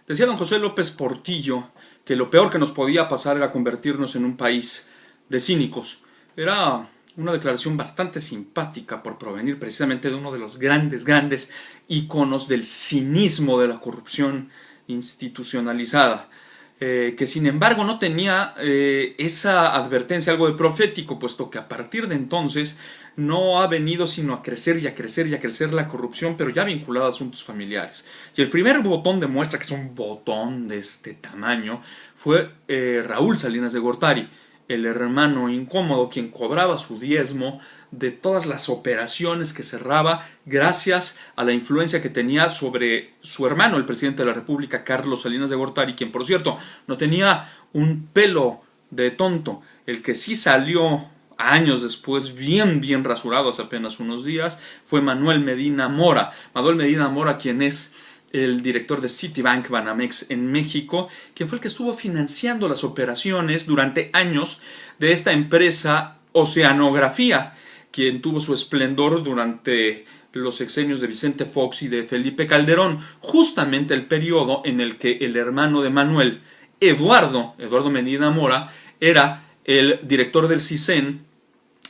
Decía don José López Portillo que lo peor que nos podía pasar era convertirnos en un país de cínicos. Era una declaración bastante simpática por provenir precisamente de uno de los grandes íconos del cinismo de la corrupción institucionalizada. Que sin embargo no tenía esa advertencia, algo de profético, puesto que a partir de entonces no ha venido sino a crecer y a crecer y a crecer la corrupción, pero ya vinculada a asuntos familiares. Y el primer botón de muestra, que es un botón de este tamaño, fue Raúl Salinas de Gortari, el hermano incómodo, quien cobraba su diezmo de todas las operaciones que cerraba gracias a la influencia que tenía sobre su hermano, el presidente de la República, Carlos Salinas de Gortari, quien por cierto no tenía un pelo de tonto. El que sí salió años después, bien rasurado, hace apenas unos días, fue Manuel Medina Mora. Manuel Medina Mora, quien es el director de Citibank Banamex en México, quien fue el que estuvo financiando las operaciones durante años de esta empresa Oceanografía, quien tuvo su esplendor durante los sexenios de Vicente Fox y de Felipe Calderón, justamente el periodo en el que el hermano de Manuel, Eduardo Medina Mora, era el director del CISEN,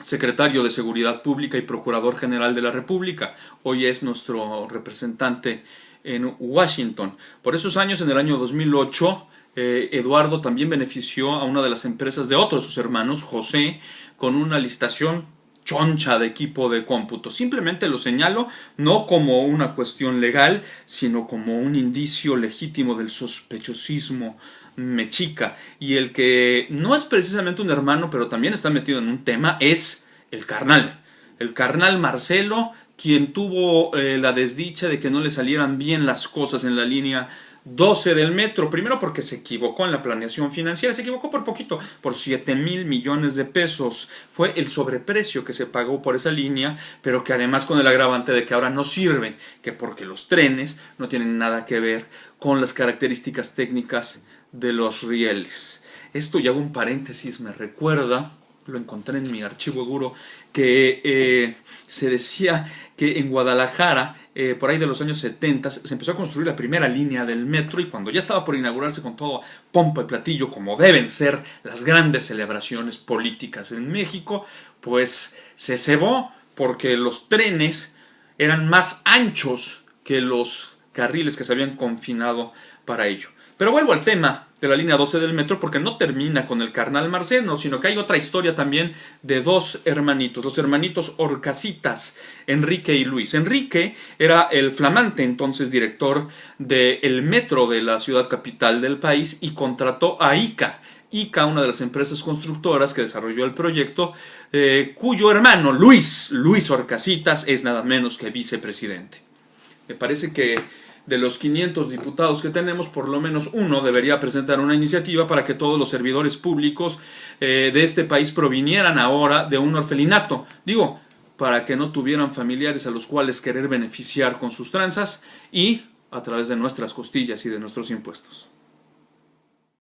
secretario de Seguridad Pública y Procurador General de la República. Hoy es nuestro representante en Washington. Por esos años, en el año 2008, Eduardo también benefició a una de las empresas de otro de sus hermanos, José, con una licitación choncha de equipo de cómputo. Simplemente lo señalo no como una cuestión legal, sino como un indicio legítimo del sospechosismo mexica. Y el que no es precisamente un hermano, pero también está metido en un tema, es el carnal Marcelo, quien tuvo la desdicha de que no le salieran bien las cosas en la línea 12 del metro. Primero porque se equivocó en la planeación financiera, se equivocó por poquito, por 7,000 millones de pesos. Fue el sobreprecio que se pagó por esa línea, pero que además con el agravante de que ahora no sirve, que porque los trenes no tienen nada que ver con las características técnicas de los rieles. Esto, y hago un paréntesis, me recuerda, lo encontré en mi archivo duro, que se decía que en Guadalajara, por ahí de los años 70, se empezó a construir la primera línea del metro, y cuando ya estaba por inaugurarse con todo pompa y platillo, como deben ser las grandes celebraciones políticas en México, pues se cebó porque los trenes eran más anchos que los carriles que se habían confinado para ello. Pero vuelvo al tema de la línea 12 del metro, porque no termina con el carnal Marcelo, sino que hay otra historia también de dos hermanitos, los hermanitos Orcasitas, Enrique y Luis. Enrique era el flamante entonces director del metro de la ciudad capital del país y contrató a ICA, una de las empresas constructoras que desarrolló el proyecto, cuyo hermano Luis Orcasitas es nada menos que vicepresidente. Me parece que de los 500 diputados que tenemos, por lo menos uno debería presentar una iniciativa para que todos los servidores públicos de este país provinieran ahora de un orfelinato. Digo, para que no tuvieran familiares a los cuales querer beneficiar con sus tranzas y a través de nuestras costillas y de nuestros impuestos.